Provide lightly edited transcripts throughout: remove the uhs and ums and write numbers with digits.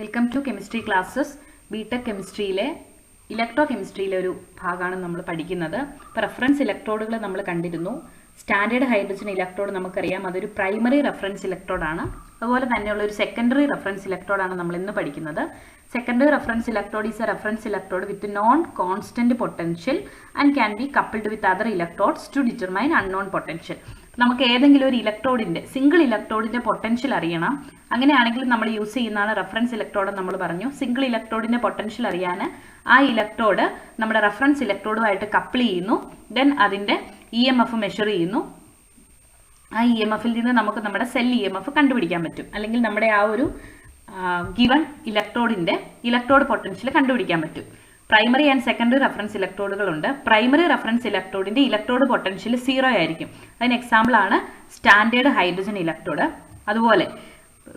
Welcome to chemistry classes. BTech കെമിസ്ട്രിയിലെ ഇലക്ട്രോകെമിസ്ട്രിയിലെ ഒരു ഭാഗമാണ് നമ്മൾ പഠിക്കുന്നത്. ഇപ്പോൾ റെഫറൻസ് ഇലക്ട്രോഡുകൾ നമ്മൾ കണ്ടിരുന്നു. സ്റ്റാൻഡേർഡ് ഹൈഡ്രജൻ ഇലക്ട്രോഡ് നമുക്കറിയാം, അതൊരു പ്രൈമറി റെഫറൻസ് ഇലക്ട്രോഡാണ്. അതുപോലെ തന്നെയുള്ള ഒരു സെക്കൻഡറി റെഫറൻസ് ഇലക്ട്രോഡാണ് നമ്മൾ ഇന്ന് പഠിക്കുന്നത്. Secondary reference electrode is a reference electrode with non constant potential and can be coupled with other electrodes to determine unknown potential. നമുക്ക് ഏതെങ്കിലും ഒരു ഇലക്ട്രോഡിന്റെ സിംഗിൾ ഇലക്ട്രോഡിന്റെ പൊട്ടൻഷ്യൽ അറിയണം. അങ്ങനെയാണെങ്കിൽ നമ്മൾ യൂസ് ചെയ്യുന്നതാണ് റെഫറൻസ് ഇലക്ട്രോഡ്. നമ്മൾ പറഞ്ഞു സിംഗിൾ ഇലക്ട്രോഡിന്റെ പൊട്ടൻഷ്യൽ അറിയാൻ ആ ഇലക്ട്രോഡ് നമ്മുടെ റെഫറൻസ് ഇലക്ട്രോഡുമായിട്ട് കപ്പിൾ ചെയ്യുന്നു. ദെൻ അതിന്റെ EMF മെഷർ ചെയ്യുന്നു. ആ EMFൽ നിന്ന് നമുക്ക് നമ്മുടെ സെൽ EMF കണ്ടുപിടിക്കാൻ പറ്റും, അല്ലെങ്കിൽ നമ്മുടെ ആ ഒരു ഗിവൺ ഇലക്ട്രോഡിന്റെ ഇലക്ട്രോഡ് പൊട്ടൻഷ്യൽ കണ്ടുപിടിക്കാൻ പറ്റും. പ്രൈമറി ആൻഡ് സെക്കൻഡറി റെഫറൻസ് ഇലക്ട്രോഡുകളുണ്ട്. പ്രൈമറി റെഫറൻസ് ഇലക്ട്രോഡിന്റെ ഇലക്ട്രോഡ് പൊട്ടൻഷ്യൽ 0 ആയിരിക്കും. അതിന് എക്സാമ്പിൾ ആണ് സ്റ്റാൻഡേർഡ് ഹൈഡ്രജൻ ഇലക്ട്രോഡ്. അതുപോലെ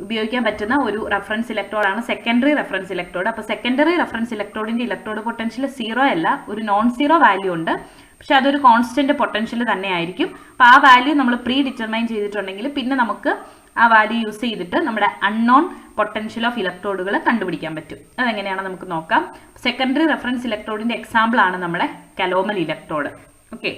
ഉപയോഗിക്കാൻ പറ്റുന്ന ഒരു റെഫറൻസ് ഇലക്ട്രോഡാണ് സെക്കൻഡറി റെഫറൻസ് ഇലക്ട്രോഡ്. അപ്പോൾ സെക്കൻഡറി റെഫറൻസ് ഇലക്ട്രോഡിന്റെ ഇലക്ട്രോഡ് പൊട്ടൻഷ്യൽ 0 അല്ല, ഒരു നോൺ സീറോ വാല്യൂ ഉണ്ട്. പക്ഷെ അതൊരു കോൺസ്റ്റന്റ് പൊട്ടൻഷ്യൽ തന്നെ ആയിരിക്കും. അപ്പോൾ ആ വാല്യൂ നമ്മൾ പ്രീ ഡിറ്റർമൈൻ ചെയ്തിട്ടുണ്ടെങ്കിൽ പിന്നെ നമുക്ക് ആ വാല്യൂ യൂസ് ചെയ്തിട്ട് നമ്മുടെ അൺനോൺ പൊട്ടൻഷ്യൽ ഓഫ് ഇലക്ട്രോഡുകൾ കണ്ടുപിടിക്കാൻ പറ്റും. അതെങ്ങനെയാണ് നമുക്ക് നോക്കാം. സെക്കൻഡറി റെഫറൻസ് ഇലക്ട്രോഡിന്റെ എക്സാമ്പിൾ ആണ് നമ്മുടെ കലോമൽ ഇലക്ട്രോഡ്. ഓക്കെ,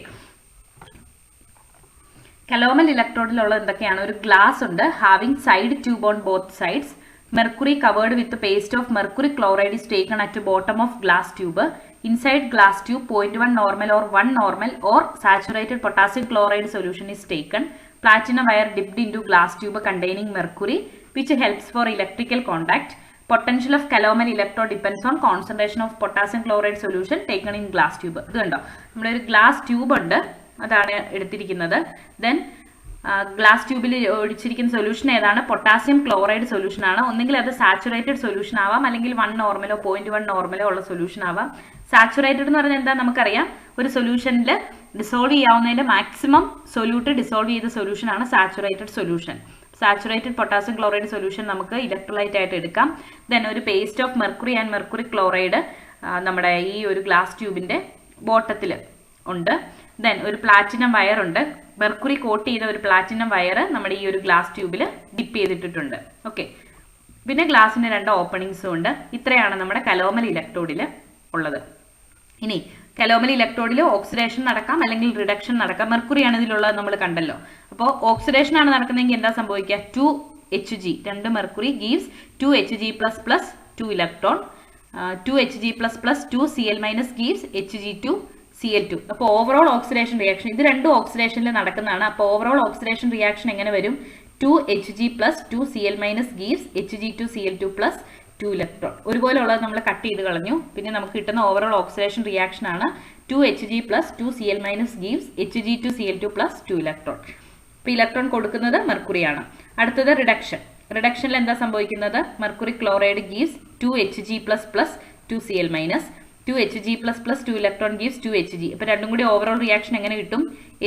കലോമൽ ഇലക്ട്രോഡിലുള്ള എന്തൊക്കെയാണ്? ഒരു ഗ്ലാസ് ഉണ്ട്, having side tube on both sides. Mercury covered with paste of mercury chloride is taken at bottom of glass tube. Inside glass tube 0.1 normal or 1 normal or saturated potassium chloride solution is taken. Platinum wire dipped into glass tube containing mercury, which helps for electrical contact. Potential of calomel electrode depends on concentration of potassium chloride solution taken in glass tube. ഇത് കണ്ടോ, നമ്മുടെ ഒരു glass tube ഉണ്ട്, അതാണ് എടുത്തിരിക്കുന്നത്. Then glass ട്യൂബിൽ ഒഴിച്ചിരിക്കുന്ന solution ഏതാണ്? Potassium chloride solution ആണ്. ഒന്നെങ്കിൽ അത് സാച്ചുറേറ്റഡ് സൊല്യൂഷൻ ആവാം, അല്ലെങ്കിൽ 1 നോർമലോ 0.1 നോർമലോ ഉള്ള സൊല്യൂഷൻ ആവാം. സാച്ചുറേറ്റഡ് എന്ന് പറഞ്ഞാൽ എന്താ നമുക്കറിയാം, ഒരു സൊല്യൂഷനിൽ ഡിസോൾവ് ചെയ്യാവുന്നതിന്റെ മാക്സിമം സൊല്യൂട്ട് ഡിസോൾവ് ചെയ്ത സൊല്യൂഷൻ ആണ് saturated solution. Saturated potassium chloride solution നമുക്ക് ഇലക്ട്രോലൈറ്റ് ആയിട്ട് എടുക്കാം. ദെൻ ഒരു paste of mercury and mercury chloride നമ്മുടെ ഈ ഒരു ഗ്ലാസ് ട്യൂബിന്റെ ബോട്ടത്തിൽ ഉണ്ട്. ദെൻ ഒരു പ്ലാറ്റിനം വയർ ഉണ്ട്, മെർക്കുറി കോട്ട് ചെയ്ത ഒരു പ്ലാറ്റിനം വയർ നമ്മുടെ ഈ ഒരു ഗ്ലാസ് ട്യൂബിൽ ഡിപ്പ് ചെയ്തിട്ടുണ്ട്. ഓക്കെ, പിന്നെ ഗ്ലാസിന് 2 ഓപ്പണിങ്സും ഉണ്ട്. ഇത്രയാണ് നമ്മുടെ കലോമൽ ഇലക്ട്രോഡിൽ ഉള്ളത്. ഇനി കലോമൽ ഇലക്ട്രോഡിൽ ഓക്സിഡേഷൻ നടക്കാം, അല്ലെങ്കിൽ റിഡക്ഷൻ നടക്കാം. മെർക്കുറിയാണ് ഇതിലുള്ളത്, നമ്മൾ കണ്ടല്ലോ. അപ്പോൾ ഓക്സിഡേഷൻ ആണ് നടക്കുന്നതെങ്കിൽ എന്താ സംഭവിക്കുക? 2Hg, 2 mercury gives 2Hg++ 2 electron. 2Hg++ 2Cl- gives Hg2Cl2. അപ്പോൾ ഓവറോൾ ഓക്സിഡേഷൻ റിയാക്ഷൻ ഇത് രണ്ടും ഓക്സിഡേഷനിൽ നടക്കുന്നതാണ്. അപ്പോൾ ഓവറോൾ ഓക്സിഡേഷൻ റിയാക്ഷൻ എങ്ങനെ വരും? 2Hg+ 2Cl- gives Hg2Cl2 2 electron. ഒരുപോലെ ഉള്ളത് നമ്മൾ കട്ട് ചെയ്ത് കളഞ്ഞു. പിന്നെ നമുക്ക് കിട്ടുന്ന ഓവറോൾ ഓക്സിഡേഷൻ റിയാക്ഷൻ ആണ് 2Hg+ 2Cl- gives Hg2Cl2 2 electron. ഇപ്പോൾ ഇലക്ട്രോൺ കൊടുക്കുന്നത് മെർക്കുറിയാണ്. അടുത്തത് റിഡക്ഷൻ. റിഡക്ഷനിൽ എന്താ സംഭവിക്കുന്നത്? Mercury chloride gives 2Hg++ 2Cl-. 2Hg++ 2 electron gives 2Hg. അപ്പോൾ രണ്ടും കൂടി ഓവറോൾ റിയാക്ഷൻ എങ്ങനെ കിട്ടും?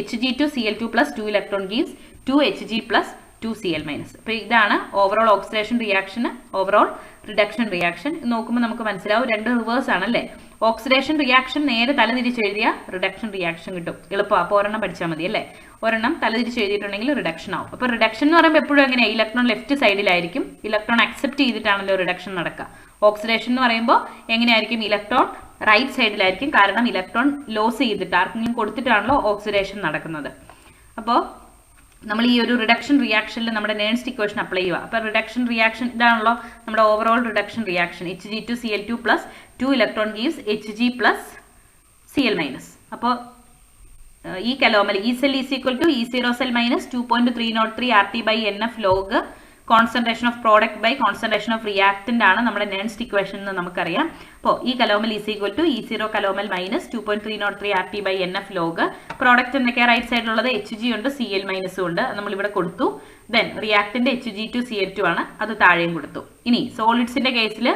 Hg2Cl2 2 electron gives 2Hg+ 2Cl-. അപ്പോൾ ഇതാണ് overall oxidation reaction, overall reduction reaction. നോക്കുമ്പോൾ നമുക്ക് മനസ്സിലാവും രണ്ട് റിവേഴ്സ് ആണല്ലേ. ഓക്സിഡേഷൻ റിയാക്ഷൻ നേരെ തലതിരിച്ച് എഴുതിയാൽ റിഡക്ഷൻ റിയാക്ഷൻ കിട്ടും. എളുപ്പം. അപ്പോൾ ഒരെണ്ണം പഠിച്ചാൽ മതി അല്ലേ. ഒരെണ്ണം തലതിരിച്ച് എഴുതിയിട്ടുണ്ടെങ്കിൽ റിഡക്ഷൻ ആവും. അപ്പോൾ റിഡക്ഷൻ എന്ന് പറയുമ്പോൾ എപ്പോഴും എങ്ങനെയാണ്? ഇലക്ട്രോൺ ലെഫ്റ്റ് സൈഡിലായിരിക്കും. ഇലക്ട്രോൺ അക്സെപ്റ്റ് ചെയ്തിട്ടാണല്ലോ റിഡക്ഷൻ നടക്കുക. ഓക്സിഡേഷൻ എന്ന് പറയുമ്പോൾ എങ്ങനെയായിരിക്കും? ഇലക്ട്രോൺ റൈറ്റ് സൈഡിലായിരിക്കും. കാരണം ഇലക്ട്രോൺ ലോസ് ചെയ്തിട്ട് ആർക്കെങ്കിലും കൊടുത്തിട്ടാണല്ലോ ഓക്സിഡേഷൻ നടക്കുന്നത്. അപ്പോൾ നമ്മൾ ഈ ഒരു റിഡക്ഷൻ റിയാക്ഷനിൽ നമ്മുടെ നേൺസ്റ്റ് ഇക്വേഷൻ അപ്ലൈ ചെയ്യുക. അപ്പോൾ റിഡക്ഷൻ റിയാക്ഷൻ ഇതാണല്ലോ നമ്മുടെ overall reduction reaction. Hg2Cl2 2 electron gives Hg+Cl-. അപ്പോൾ ഈ കലോമൽ E cell is equal to E0 cell minus 2.303 RT/NF log concentration of product by concentration of reactant ആണ് നമ്മുടെ നേൺസ്റ്റ് ഇക്വേഷൻ എന്ന് നമുക്കറിയാം. അപ്പോൾ ഈ calomel is equal to E0 calomel minus 2.303 RT/NF log. Product എന്തൊക്കെയാണ് right സൈഡിലുള്ളത്? Hg ഉണ്ട്, Cl- ഉണ്ട്, നമ്മളിവിടെ കൊടുത്തു. ദെൻ റിയാക്ടന്റ് Hg2Cl2 ആണ്, അത് താഴെയും കൊടുത്തു. ഇനി സോളിഡ്സിന്റെ കേസിൽ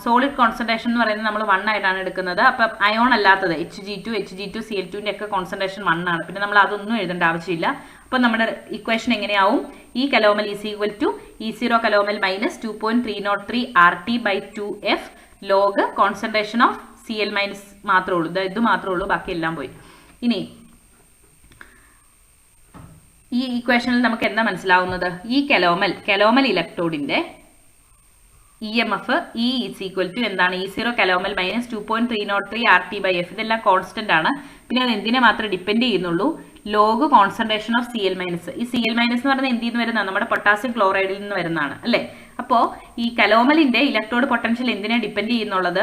സോളിഡ് കോൺസെൻട്രേഷൻ എന്ന് പറയുന്നത് നമ്മൾ 1 ആയിട്ടാണ് എടുക്കുന്നത്. അപ്പം അയോൺ അല്ലാത്തത് Hg2Cl2 ഒക്കെ കോൺസെൻട്രേഷൻ 1 ആണ്. പിന്നെ നമ്മൾ അതൊന്നും എഴുതേണ്ട ആവശ്യമില്ല. അപ്പോൾ നമ്മുടെ ഇക്വേഷൻ എങ്ങനെയാവും? ഈ calomel is equal to E0 calomel minus 2.303 RT/2F log concentration of Cl- മാത്രമേ ഉള്ളൂ. ഇത് മാത്രമേ ഉള്ളൂ, ബാക്കി എല്ലാം പോയി. ഇനി ഈ ഇക്വേഷനിൽ നമുക്ക് എന്താ മനസ്സിലാവുന്നത്? ഈ കലോമൽ ഇലക്ട്രോഡിന്റെ EMF E is equal to എന്താണ് E0 കലോമൽ മൈനസ് 2.303 RT/F. ഇതെല്ലാം കോൺസ്റ്റന്റ് ആണ്. പിന്നെ അത് എന്തിനെ മാത്രമേ ഡിപ്പെൻഡ് ചെയ്യുന്നുള്ളൂ? Log concentration of Cl minus. ഈ Cl മൈനസ് എന്ന് പറയുന്നത് എന്തിൽ നിന്ന് വരുന്നതാണ്? നമ്മുടെ പൊട്ടാസ്യം ക്ലോറൈഡിൽ നിന്ന് വരുന്നതാണ് അല്ലേ? അപ്പോൾ ഈ കലോമലിന്റെ ഇലക്ട്രോഡ് പൊട്ടൻഷ്യൽ എന്തിനെ ഡിപ്പെൻഡ് ചെയ്യുന്നുള്ളത്?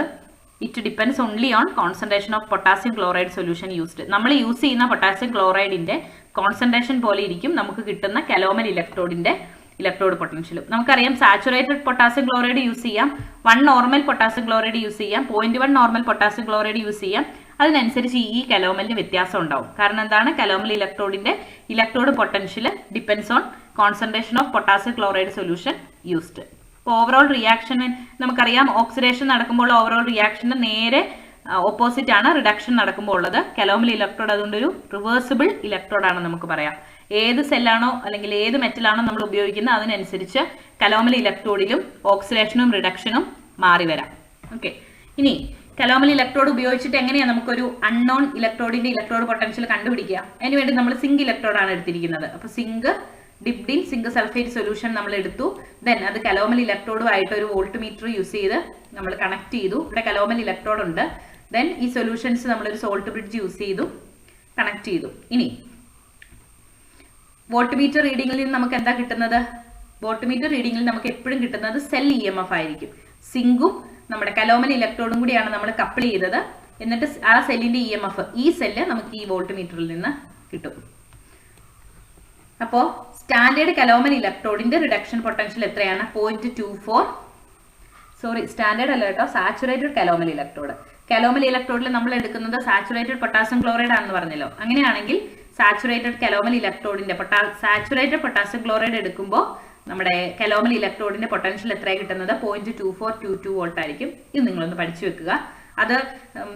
It depends only on concentration of potassium chloride solution used. നമ്മൾ യൂസ് ചെയ്യുന്ന പൊട്ടാസ്യം ക്ലോറൈഡിന്റെ കോൺസെൻട്രേഷൻ പോലെ ഇരിക്കും നമുക്ക് കിട്ടുന്ന കലോമൽ ഇലക്ട്രോഡിന്റെ ഇലക്ട്രോഡ് പൊട്ടൻഷ്യലും. നമുക്കറിയാം സാച്ചുറേറ്റഡ് പൊട്ടാസ്യം ക്ലോറൈഡ് യൂസ് ചെയ്യാം, 1 നോർമൽ പൊട്ടാസ്യം ക്ലോറൈഡ് യൂസ് ചെയ്യാം, 0.1 നോർമൽ പൊട്ടാസ്യം ക്ലോറൈഡ് യൂസ് ചെയ്യാം. അതിനനുസരിച്ച് ഈ കലോമലിന് വ്യത്യാസം ഉണ്ടാവും. കാരണം എന്താണ്? കലോമൽ ഇലക്ട്രോഡിന്റെ electrode potential depends on concentration of potassium chloride solution used. Overall reaction നമുക്കറിയാം, ഓക്സിഡേഷൻ നടക്കുമ്പോൾ ഓവറോൾ റിയാക്ഷന് നേരെ ഓപ്പോസിറ്റ് ആണ് റിഡക്ഷൻ നടക്കുമ്പോൾ ഉള്ളത്. കലോമൽ ഇലക്ട്രോഡ് അതുകൊണ്ട് ഒരു റിവേഴ്സിബിൾ ഇലക്ട്രോഡ് ആണ് നമുക്ക് പറയാം. ഏത് സെല്ലാണോ അല്ലെങ്കിൽ ഏത് മെറ്റലാണോ നമ്മൾ ഉപയോഗിക്കുന്നത് അതിനനുസരിച്ച് കലോമൽ ഇലക്ട്രോഡിലും ഓക്സിഡേഷനും റിഡക്ഷനും മാറി വരാം. ഓക്കെ, ഇനി കലോമൽ ഇലക്ട്രോഡ് ഉപയോഗിച്ചിട്ട് എങ്ങനെയാണ് നമുക്കൊരു അൺനോൺ ഇലക്ട്രോഡിന്റെ ഇലക്ട്രോഡ് പൊട്ടൻഷ്യൽ കണ്ടുപിടിക്കുക? അതിനുവേണ്ടി നമ്മൾ സിങ്ക് ഇലക്ട്രോഡാണ് എടുത്തിരിക്കുന്നത്. അപ്പോൾ zinc dipped in zinc sulphate solution നമ്മൾ എടുത്തു. ദെൻ അത് കലോമൽ ഇലക്ട്രോഡുമായിട്ട് ഒരു വോൾട്ട് മീറ്റർ യൂസ് ചെയ്ത് നമ്മൾ കണക്ട് ചെയ്തു. ഇവിടെ കലോമൽ ഇലക്ട്രോഡ് ഉണ്ട്. ദെൻ ഈ സൊല്യൂഷൻസ് നമ്മളൊരു സോൾട്ട് ബ്രിഡ്ജ് യൂസ് ചെയ്തു കണക്ട് ചെയ്തു. ഇനി വോൾട്ട് മീറ്റർ റീഡിങ്ങിൽ നിന്ന് നമുക്ക് എന്താ കിട്ടുന്നത്? വോൾട്ട് മീറ്റർ റീഡിങ്ങിൽ നമുക്ക് എപ്പോഴും കിട്ടുന്നത് സെൽ EMF ആയിരിക്കും. സിങ്കും നമ്മുടെ കലോമൽ ഇലക്ട്രോഡും കൂടിയാണ് നമ്മൾ കപ്പിൾ ചെയ്തത്. എന്നിട്ട് ആ സെല്ലിന്റെ EMF, ഈ സെല്ല് നമുക്ക് ഈ വോൾട്ട് മീറ്ററിൽ നിന്ന് കിട്ടും. അപ്പോൾ സ്റ്റാൻഡേർഡ് കലോമൽ ഇലക്ട്രോഡിന്റെ റിഡക്ഷൻ പൊട്ടൻഷ്യൽ എത്രയാണ്? 0.24. സോറി, സ്റ്റാൻഡേർഡ് അല്ല കേട്ടോ, സാച്ചുറേറ്റഡ് കലോമൽ ഇലക്ട്രോഡ്. കലോമൽ ഇലക്ട്രോഡിൽ നമ്മൾ എടുക്കുന്നത് സാച്ചുറേറ്റഡ് പൊട്ടാസ്യം ക്ലോറൈഡ് ആണെന്ന് പറഞ്ഞല്ലോ. അങ്ങനെയാണെങ്കിൽ സാച്ചുറേറ്റഡ് കലോമൽ ഇലക്ട്രോഡിന്റെ സാച്ചുറേറ്റഡ് പൊട്ടാസ്യം ക്ലോറൈഡ് എടുക്കുമ്പോൾ നമ്മുടെ കലോമൽ ഇലക്ട്രോഡിന്റെ പൊട്ടൻഷ്യൽ എത്രയാണ് കിട്ടുന്നത്? 0.2422 വോൾട്ട് ആയിരിക്കും. ഇത് നിങ്ങളൊന്ന് പഠിച്ചു വെക്കുക. അത്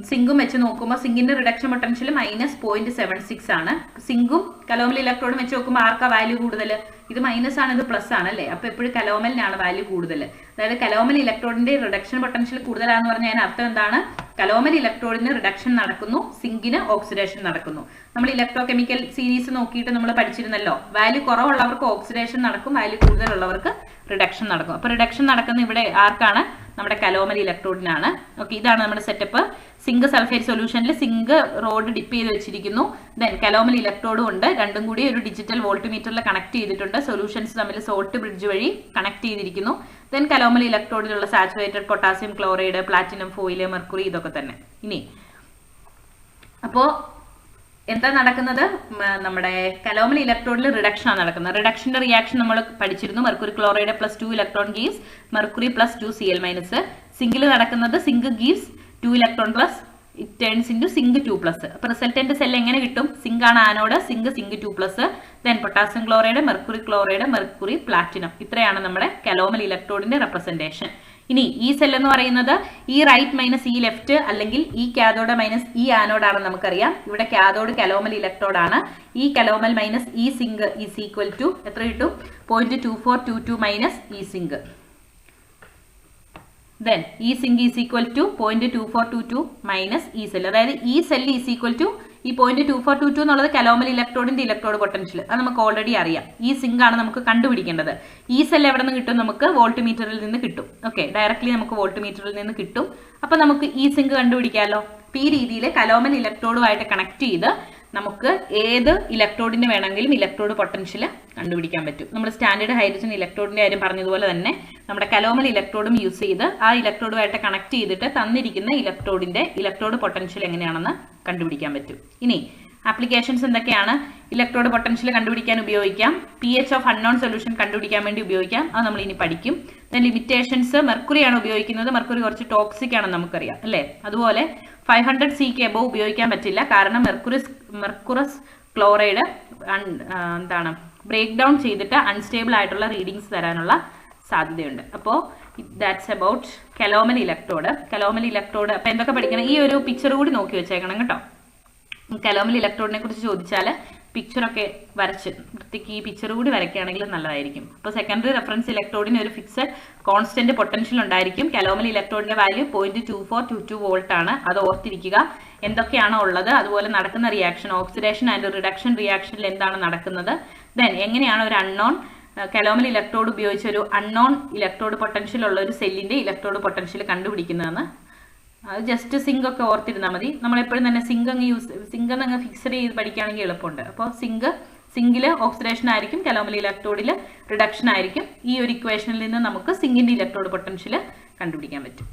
സിങ്കും വെച്ച് നോക്കുമ്പോൾ സിങ്കിന്റെ റിഡക്ഷൻ പൊട്ടൻഷ്യൽ -0.76 ആണ്. സിങ്കും കലോമൽ ഇലക്ട്രോഡും വെച്ച് നോക്കുമ്പോൾ ആർക്കാ വാല്യൂ കൂടുതൽ? ഇത് മൈനസ് ആണ്, ഇത് പ്ലസ് ആണ് അല്ലേ? അപ്പൊ എപ്പോഴും കലോമലിനാണ് വാല്യൂ കൂടുതൽ. അതായത് കലോമൽ ഇലക്ട്രോഡിന്റെ റിഡക്ഷൻ പൊട്ടൻഷ്യൽ കൂടുതലാണെന്ന് പറഞ്ഞാൽ അതിന് അർത്ഥം എന്താണ്? കലോമൽ ഇലക്ട്രോഡിന് റിഡക്ഷൻ നടക്കുന്നു, സിങ്കിന് ഓക്സിഡേഷൻ നടക്കുന്നു. നമ്മൾ ഇലക്ട്രോ കെമിക്കൽ സീരീസ് നോക്കിയിട്ട് നമ്മൾ പഠിച്ചിരുന്നല്ലോ, വാല്യൂ കുറവുള്ളവർക്ക് ഓക്സിഡേഷൻ നടക്കും, വാല്യൂ കൂടുതലുള്ളവർക്ക് റിഡക്ഷൻ നടക്കും. അപ്പൊ റിഡക്ഷൻ നടക്കുന്ന ഇവിടെ ആർക്കാണ്? നമ്മുടെ കലോമൽ ഇലക്ട്രോഡിനാണ്. ഓക്കെ, ഇതാണ് നമ്മുടെ സെറ്റപ്പ്. സിങ്ക് സൾഫേറ്റ് സൊല്യൂഷനിൽ സിങ്ക് റോഡ് ഡിപ്പ് ചെയ്ത് വെച്ചിരിക്കുന്നു. ദെൻ കലോമൽ ഇലക്ട്രോഡും ഉണ്ട്. രണ്ടും കൂടി ഒരു ഡിജിറ്റൽ വോൾട്ട് മീറ്ററിൽ കണക്ട് ചെയ്തിട്ടുണ്ട്. സൊല്യൂഷൻസ് തമ്മിൽ സോൾട്ട് ബ്രിഡ്ജ് വഴി കണക്ട് ചെയ്തിരിക്കുന്നു. ദെൻ കലോമൽ ഇലക്ട്രോഡിലുള്ള saturated potassium chloride, platinum foil, mercury ഇതൊക്കെ തന്നെ. ഇനി അപ്പോൾ എന്താ നടക്കുന്നത്? നമ്മുടെ കലോമൽ ഇലക്ട്രോഡിൽ റിഡക്ഷൻ ആണ് നടക്കുന്നത്. റിഡക്ഷന്റെ റിയാക്ഷൻ നമ്മൾ പഠിച്ചിരുന്നു. Mercury chloride +2 electron gives mercury +2 Cl-. സിങ്കിൽ നടക്കുന്നത് zinc gives 2 electron plus it turns into zinc 2+. അപ്പൊ റിസൾട്ടന്റ് സെൽ എങ്ങനെ കിട്ടും? സിങ്ക് ആണ് anode, zinc 2+. Then potassium chloride, mercury chloride, mercury platinum. ഇത്രയാണ് നമ്മുടെ കലോമൽ ഇലക്ട്രോഡിന്റെ റെപ്രസെന്റേഷൻ. ഇനി ഈ സെൽ എന്ന് പറയുന്നത് ഈ റൈറ്റ് മൈനസ് ഈ ലെഫ്റ്റ് അല്ലെങ്കിൽ ഈ കാഥോഡ് മൈനസ് ഈ ആനോഡ് ആണെന്ന് നമുക്കറിയാം. ഇവിടെ കാഥോഡ് കലോമൽ ഇലക്ട്രോഡ് ആണ്. ഈ കലോമൽ മൈനസ് ഈ സിങ്ക് ഈസ് ഈക്വൽ ടു എത്ര കിട്ടും? 0.2422 മൈനസ് ഈ സിങ്ക്. ദെൻ ഈ zinc is equal to 0.2422 minus ഈ സെൽ. അതായത് ഈ സെൽ ഈസ് ഈക്വൽ ടു ഈ 0.2422 എന്നുള്ളത് കലോമൽ ഇലക്ട്രോഡിന്റെ ഇലക്ട്രോഡ് പൊട്ടൻഷ്യൽ. അത് നമുക്ക് ഓൾറെഡി അറിയാം. ഈ സിങ്ക് ആണ് നമുക്ക് കണ്ടുപിടിക്കേണ്ടത്. ഈ സെൽ എവിടെ നിന്ന് കിട്ടും? നമുക്ക് വോൾട്ട് മീറ്ററിൽ നിന്ന് കിട്ടും. ഓക്കെ, ഡയറക്ട്ലി നമുക്ക് വോൾട്ട് മീറ്ററിൽ നിന്ന് കിട്ടും. അപ്പൊ നമുക്ക് ഈ സിങ്ക് കണ്ടുപിടിക്കാമല്ലോ. അപ്പൊ ഈ രീതിയിൽ കലോമൽ ഇലക്ട്രോഡുമായിട്ട് കണക്ട് ചെയ്ത് നമുക്ക് ഏത് ഇലക്ട്രോഡിന് വേണമെങ്കിലും ഇലക്ട്രോഡ് പൊട്ടൻഷ്യൽ കണ്ടുപിടിക്കാൻ പറ്റും. നമ്മൾ സ്റ്റാൻഡേർഡ് ഹൈഡ്രജൻ ഇലക്ട്രോഡിന്റെ കാര്യം പറഞ്ഞതുപോലെ തന്നെ നമ്മുടെ കലോമൽ ഇലക്ട്രോഡും യൂസ് ചെയ്ത് ആ ഇലക്ട്രോഡുമായിട്ട് കണക്ട് ചെയ്തിട്ട് തന്നിരിക്കുന്ന ഇലക്ട്രോഡിന്റെ ഇലക്ട്രോഡ് പൊട്ടൻഷ്യൽ എങ്ങനെയാണെന്ന് കണ്ടുപിടിക്കാൻ പറ്റും. ഇനി ആപ്ലിക്കേഷൻസ് എന്തൊക്കെയാണ്? ഇലക്ട്രോഡ് പൊട്ടൻഷ്യൽ കണ്ടുപിടിക്കാൻ ഉപയോഗിക്കാം. pH ഓഫ് അൺനോൺ സൊല്യൂഷൻ കണ്ടുപിടിക്കാൻ വേണ്ടി ഉപയോഗിക്കാം. അത് നമ്മൾ ഇനി പഠിക്കും. ദെൻ ലിമിറ്റേഷൻസ്, മെർക്കുറിയാണ് ഉപയോഗിക്കുന്നത്. മെർക്കുറി കുറച്ച് ടോക്സിക് ആണെന്ന് നമുക്കറിയാം അല്ലേ? അതുപോലെ 500 C എബോവ് ഉപയോഗിക്കാൻ പറ്റില്ല. കാരണം മെർക്കുറസ് ക്ലോറൈഡ് എന്താണ് ബ്രേക്ക് ഡൗൺ ചെയ്തിട്ട് അൺസ്റ്റേബിൾ ആയിട്ടുള്ള റീഡിങ്സ് തരാനുള്ള സാധ്യതയുണ്ട്. അപ്പോൾ ദാറ്റ്സ് അബൌട്ട് കലോമൽ ഇലക്ട്രോഡ്. കലോമൽ ഇലക്ട്രോഡ് അപ്പം എന്തൊക്കെ പഠിക്കണം? ഈ ഒരു പിക്ചർ കൂടി നോക്കി വെച്ചേക്കണം കേട്ടോ. കലോമൽ ഇലക്ട്രോഡിനെ കുറിച്ച് ചോദിച്ചാൽ പിക്ചറൊക്കെ വരച്ച് വൃത്തിക്ക് ഈ പിക്ചർ കൂടി വരയ്ക്കുകയാണെങ്കിൽ നല്ലതായിരിക്കും. അപ്പോൾ സെക്കൻഡറി റെഫറൻസ് ഇലക്ട്രോഡിന് ഒരു ഫിക്സഡ് കോൺസ്റ്റന്റ് പൊട്ടൻഷ്യൽ ഉണ്ടായിരിക്കും. കലോമൽ ഇലക്ട്രോഡിന്റെ വാല്യൂ 0.2422 വോൾട്ട് ആണ്. അത് ഓർത്തിരിക്കുക. എന്തൊക്കെയാണോ ഉള്ളത്, അതുപോലെ നടക്കുന്ന റിയാക്ഷൻ, ഓക്സിഡേഷൻ ആൻഡ് റിഡക്ഷൻ റിയാക്ഷനിൽ എന്താണ് നടക്കുന്നത്, ദെൻ എങ്ങനെയാണ് ഒരു അൺനോൺ കലോമൽ ഇലക്ട്രോഡ് ഉപയോഗിച്ച് ഒരു അൺനോൺ ഇലക്ട്രോഡ് പൊട്ടൻഷ്യൽ ഉള്ള ഒരു സെല്ലിന്റെ ഇലക്ട്രോഡ് പൊട്ടൻഷ്യൽ കണ്ടുപിടിക്കുന്നതാണ്. അത് ജസ്റ്റ് സിങ്ക് ഒക്കെ ഓർത്തിരുന്നാൽ മതി. നമ്മളെപ്പോഴും തന്നെ സിങ്ക് അങ്ങ് ഫിക്സഡ് ചെയ്ത് പഠിക്കുകയാണെങ്കിൽ എളുപ്പമുണ്ട്. അപ്പോൾ സിങ്കിൽ ഓക്സിഡേഷൻ ആയിരിക്കും, കലോമൽ ഇലക്ട്രോഡിൽ റിഡക്ഷൻ ആയിരിക്കും. ഈ ഒരു ഇക്വേഷനിൽ നിന്ന് നമുക്ക് സിങ്കിന്റെ ഇലക്ട്രോഡ് പൊട്ടൻഷ്യൽ കണ്ടുപിടിക്കാൻ പറ്റും.